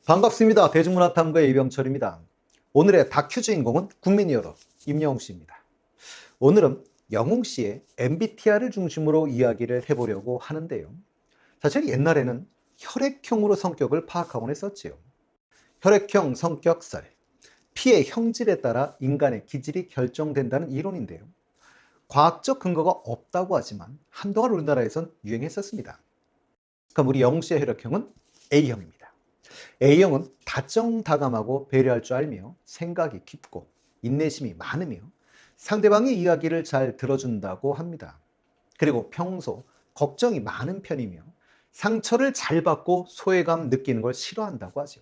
반갑습니다. 대중문화탐구의 이병철입니다. 오늘의 다큐 주인공은 국민 히어로 임영웅 씨입니다. 오늘은 영웅 씨의 MBTI를 중심으로 이야기를 해보려고 하는데요. 사실 옛날에는 혈액형으로 성격을 파악하곤 했었지요. 혈액형 성격설, 피의 형질에 따라 인간의 기질이 결정된다는 이론인데요. 과학적 근거가 없다고 하지만 한동안 우리나라에선 유행했었습니다. 그럼 우리 영웅 씨의 혈액형은 A형입니다. A형은 다정다감하고 배려할 줄 알며 생각이 깊고 인내심이 많으며 상대방의 이야기를 잘 들어준다고 합니다. 그리고 평소 걱정이 많은 편이며 상처를 잘 받고 소외감 느끼는 걸 싫어한다고 하죠.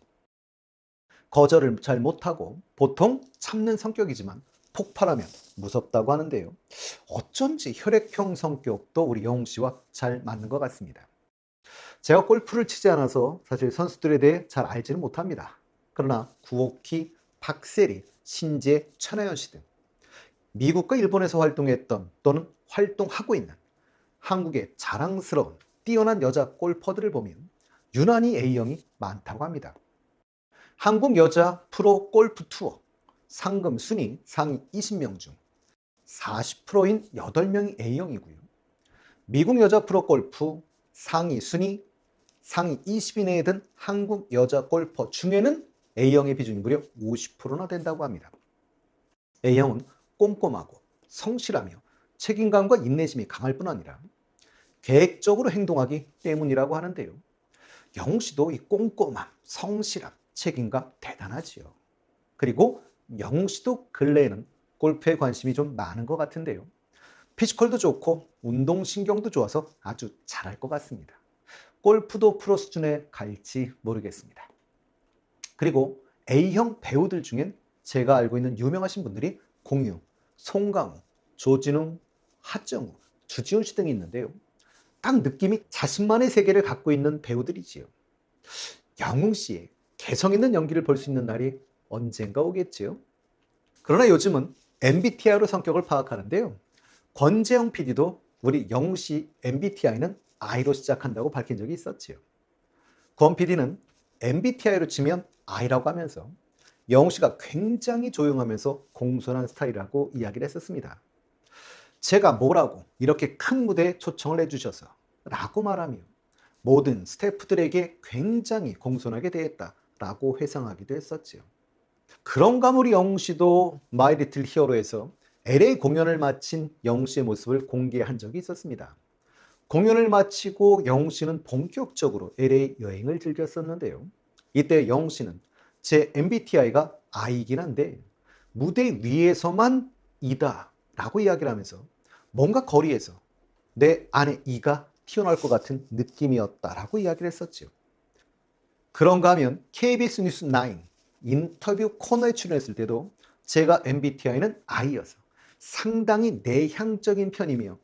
거절을 잘 못하고 보통 참는 성격이지만 폭발하면 무섭다고 하는데요. 어쩐지 혈액형 성격도 우리 영웅 씨와 잘 맞는 것 같습니다. 제가 골프를 치지 않아서 사실 선수들에 대해 잘 알지는 못합니다. 그러나 구오키, 박세리, 신재, 천하연 씨 등 미국과 일본에서 활동했던 또는 활동하고 있는 한국의 자랑스러운 뛰어난 여자 골퍼들을 보면 유난히 A형이 많다고 합니다. 한국 여자 프로 골프 투어 상금 순위 상위 20명 중 40%인 8명이 A형이고요. 미국 여자 프로 골프 상위 순위 상위 20위 내에 든 한국 여자 골퍼 중에는 A형의 비중이 무려 50%나 된다고 합니다. A형은 꼼꼼하고 성실하며 책임감과 인내심이 강할 뿐 아니라 계획적으로 행동하기 때문이라고 하는데요. 영웅 씨도 이 꼼꼼함, 성실함, 책임감 대단하지요. 그리고 영웅 씨도 근래에는 골프에 관심이 좀 많은 것 같은데요. 피지컬도 좋고 운동신경도 좋아서 아주 잘할 것 같습니다. 골프도 프로 수준에 갈지 모르겠습니다. 그리고 A형 배우들 중엔 제가 알고 있는 유명하신 분들이 공유, 송강호, 조진웅, 하정우, 주지훈 씨 등이 있는데요. 딱 느낌이 자신만의 세계를 갖고 있는 배우들이지요. 영웅 씨의 개성 있는 연기를 볼 수 있는 날이 언젠가 오겠지요. 그러나 요즘은 MBTI로 성격을 파악하는데요. 권재영 PD도 우리 영웅 씨 MBTI는 I로 시작한다고 밝힌 적이 있었지요. 권 PD는 MBTI로 치면 I라고 하면서 영웅 씨가 굉장히 조용하면서 공손한 스타일이라고 이야기를 했었습니다. 제가 뭐라고 이렇게 큰 무대에 초청을 해주셔서 라고 말하며 모든 스태프들에게 굉장히 공손하게 대했다라고 회상하기도 했었지요. 그런가 우리 영웅 씨도 마이 리틀 히어로에서 LA 공연을 마친 영웅 씨의 모습을 공개한 적이 있었습니다. 공연을 마치고 영웅 씨는 본격적으로 LA 여행을 즐겼었는데요. 이때 영웅 씨는 제 MBTI가 I이긴 한데 무대 위에서만 E다 라고 이야기를 하면서 뭔가 거리에서 내 안에 E가 튀어나올 것 같은 느낌이었다라고 이야기를 했었죠. 그런가 하면 KBS 뉴스 9 인터뷰 코너에 출연했을 때도 제가 MBTI는 I여서 상당히 내향적인 편이며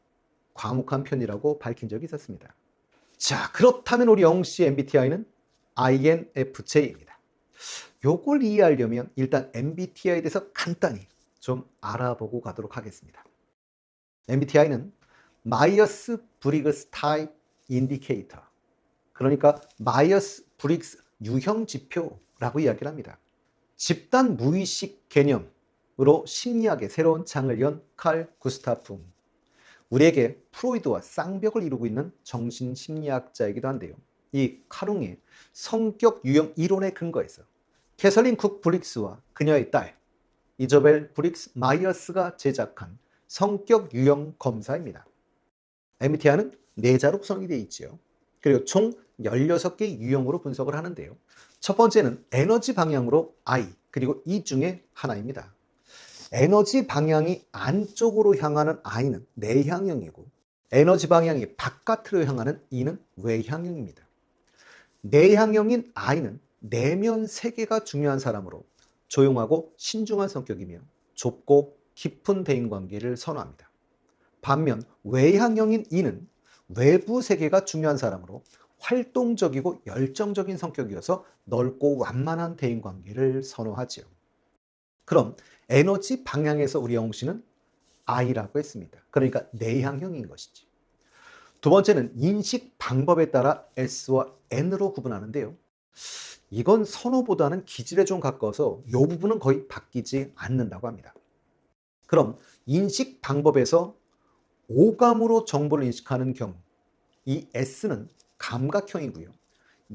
과묵한 편이라고 밝힌 적이 있었습니다. 자, 그렇다면 우리 영웅 씨의 MBTI는 INFJ입니다. 요걸 이해하려면 일단 MBTI에 대해서 간단히 좀 알아보고 가도록 하겠습니다. MBTI는 마이어스 브리그스 타입 인디케이터, 그러니까 마이어스 브릭스 유형 지표라고 이야기를 합니다. 집단 무의식 개념으로 심리학의 새로운 장을 연 칼 구스타프, 우리에게 프로이드와 쌍벽을 이루고 있는 정신심리학자이기도 한데요. 이 카룽의 성격 유형 이론에 근거해서 캐서린 쿡 브릭스와 그녀의 딸 이저벨 브릭스 마이어스가 제작한 성격 유형 검사입니다. MBTI는 4자로 구성이 되어 있지요. 그리고 총 16개의 유형으로 분석을 하는데요. 첫 번째는 에너지 방향으로 I, 그리고 E 중에 하나입니다. 에너지 방향이 안쪽으로 향하는 I는 내향형이고 에너지 방향이 바깥으로 향하는 E는 외향형입니다. 내향형인 I는 내면 세계가 중요한 사람으로 조용하고 신중한 성격이며 좁고 깊은 대인관계를 선호합니다. 반면 외향형인 E는 외부 세계가 중요한 사람으로 활동적이고 열정적인 성격이어서 넓고 완만한 대인관계를 선호하지요. 그럼 에너지 방향에서 우리 영웅 씨는 I라고 했습니다. 그러니까 내향형인 것이지. 두 번째는 인식 방법에 따라 S와 N으로 구분하는데요. 이건 선호보다는 기질에 좀 가까워서 이 부분은 거의 바뀌지 않는다고 합니다. 그럼 인식 방법에서 오감으로 정보를 인식하는 경우, 이 S는 감각형이고요.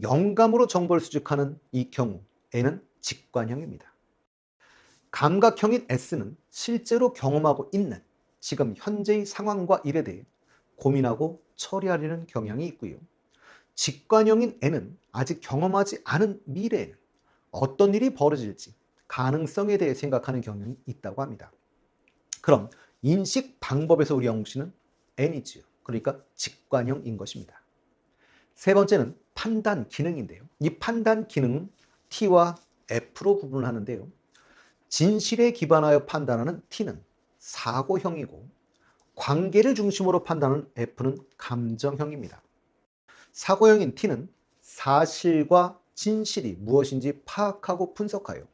영감으로 정보를 수집하는 이 경우, N은 직관형입니다. 감각형인 S는 실제로 경험하고 있는 지금 현재의 상황과 일에 대해 고민하고 처리하려는 경향이 있고요. 직관형인 N은 아직 경험하지 않은 미래에는 어떤 일이 벌어질지 가능성에 대해 생각하는 경향이 있다고 합니다. 그럼 인식 방법에서 우리 영웅 씨는 N이지요. 그러니까 직관형인 것입니다. 세 번째는 판단 기능인데요. 이 판단 기능은 T와 F로 구분을 하는데요. 진실에 기반하여 판단하는 T는 사고형이고 관계를 중심으로 판단하는 F는 감정형입니다. 사고형인 T는 사실과 진실이 무엇인지 파악하고 분석하여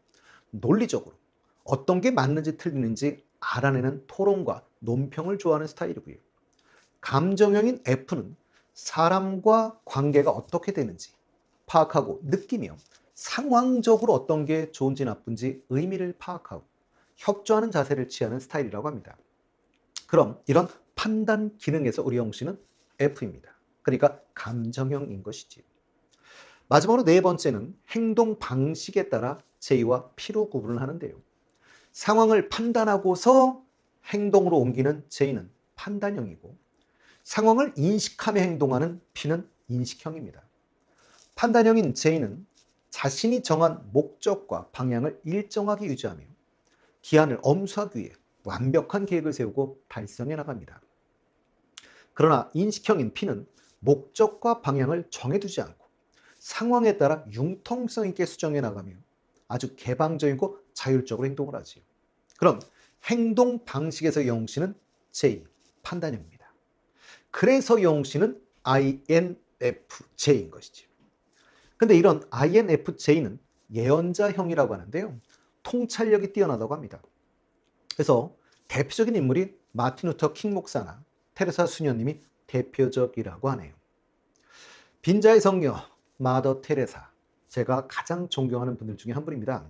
논리적으로 어떤 게 맞는지 틀리는지 알아내는 토론과 논평을 좋아하는 스타일이고요. 감정형인 F는 사람과 관계가 어떻게 되는지 파악하고 느끼며 상황적으로 어떤 게 좋은지 나쁜지 의미를 파악하고 협조하는 자세를 취하는 스타일이라고 합니다. 그럼 이런 판단 기능에서 우리 영웅 씨는 F입니다. 그러니까 감정형인 것이지요. 마지막으로 네 번째는 행동 방식에 따라 J와 P로 구분을 하는데요. 상황을 판단하고서 행동으로 옮기는 J는 판단형이고 상황을 인식하며 행동하는 P는 인식형입니다. 판단형인 J는 자신이 정한 목적과 방향을 일정하게 유지하며 기한을 엄수하기 위해 완벽한 계획을 세우고 달성해 나갑니다. 그러나 인식형인 P는 목적과 방향을 정해두지 않고 상황에 따라 융통성 있게 수정해 나가며 아주 개방적이고 자율적으로 행동을 하지요. 그럼 행동 방식에서 영웅 씨는 J, 판단형입니다. 그래서 영웅 씨는 INFJ인 것이죠. 근데 이런 INFJ는 예언자형이라고 하는데요. 통찰력이 뛰어나다고 합니다. 그래서 대표적인 인물이 마틴 루터 킹 목사나 테레사 수녀님이 대표적이라고 하네요. 빈자의 성녀 마더 테레사, 제가 가장 존경하는 분들 중에 한 분입니다.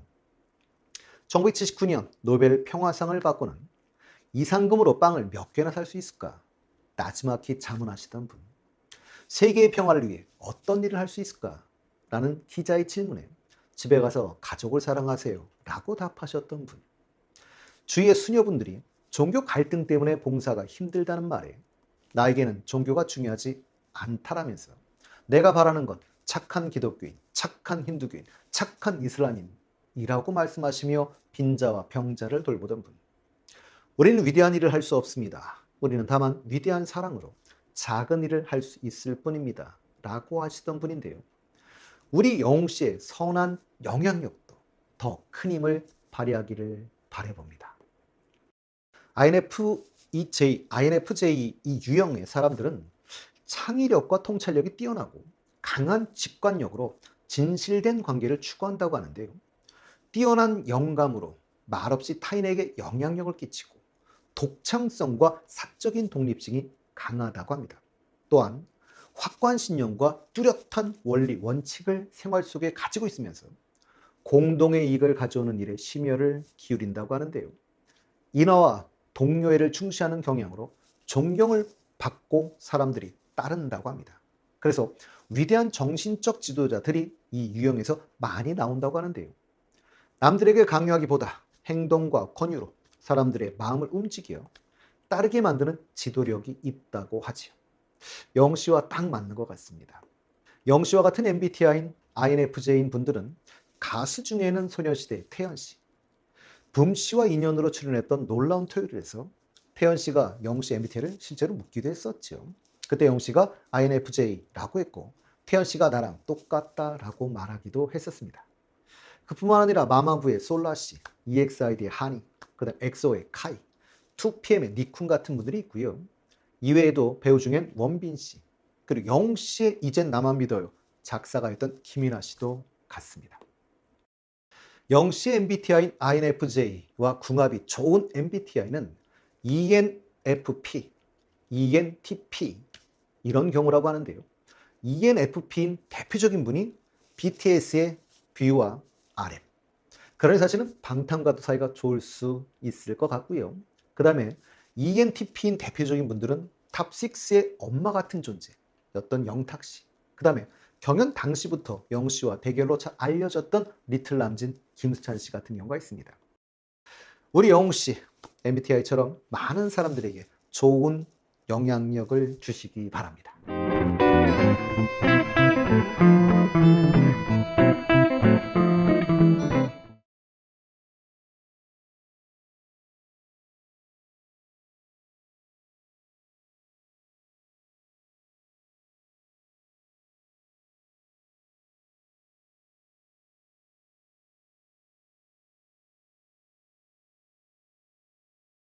1979년 노벨 평화상을 받고는 이 상금으로 빵을 몇 개나 살 수 있을까 나지막히 자문하시던 분. 세계의 평화를 위해 어떤 일을 할 수 있을까 라는 기자의 질문에 집에 가서 가족을 사랑하세요 라고 답하셨던 분. 주위의 수녀분들이 종교 갈등 때문에 봉사가 힘들다는 말에 나에게는 종교가 중요하지 않다라면서 내가 바라는 건 착한 기독교인, 착한 힌두교인, 착한 이슬람인이라고 말씀하시며 빈자와 병자를 돌보던 분. 우리는 위대한 일을 할 수 없습니다. 우리는 다만 위대한 사랑으로 작은 일을 할 수 있을 뿐입니다. 라고 하시던 분인데요. 우리 영웅 씨의 선한 영향력도 더 큰 힘을 발휘하기를 바라봅니다. INFJ 이 유형의 사람들은 창의력과 통찰력이 뛰어나고 강한 직관력으로 진실된 관계를 추구한다고 하는데요. 뛰어난 영감으로 말없이 타인에게 영향력을 끼치고 독창성과 사적인 독립심이 강하다고 합니다. 또한 확고한 신념과 뚜렷한 원리, 원칙을 생활 속에 가지고 있으면서 공동의 이익을 가져오는 일에 심혈을 기울인다고 하는데요. 인하와 동료애를 중시하는 경향으로 존경을 받고 사람들이 따른다고 합니다. 그래서 위대한 정신적 지도자들이 이 유형에서 많이 나온다고 하는데요. 남들에게 강요하기보다 행동과 권유로 사람들의 마음을 움직여 따르게 만드는 지도력이 있다고 하지요. 영웅 씨와 딱 맞는 것 같습니다. 영웅 씨와 같은 MBTI인 INFJ인 분들은 가수 중에는 소녀시대 태연 씨, 붐 씨와 인연으로 출연했던 놀라운 토요일에서 태연 씨가 영웅 씨 MBTI를 실제로 묻기도 했었죠. 그때 영웅 씨가 INFJ라고 했고 태연 씨가 나랑 똑같다라고 말하기도 했었습니다. 그뿐만 아니라 마마부의 솔라 씨, EXID의 하니, 그다음 엑소의 카이, 2PM의 니쿤 같은 분들이 있고요. 이외에도 배우 중엔 원빈 씨, 그리고 영웅 씨의 이젠 나만 믿어요 작사가였던 김이나 씨도 같습니다. 영웅 씨의 MBTI인 INFJ와 궁합이 좋은 MBTI는 ENFP, ENTP 이런 경우라고 하는데요. ENFP인 대표적인 분이 BTS의 B와 RM. 그러니 사실은 방탄과도 사이가 좋을 수 있을 것 같고요. 그 다음에 ENTP인 대표적인 분들은 탑6의 엄마 같은 존재였던 영탁씨. 그 다음에 경연 당시부터 영씨와 대결로 잘 알려졌던 리틀 남진 김수찬씨 같은 경우가 있습니다. 우리 영웅씨, MBTI처럼 많은 사람들에게 좋은 영향력을 주시기 바랍니다.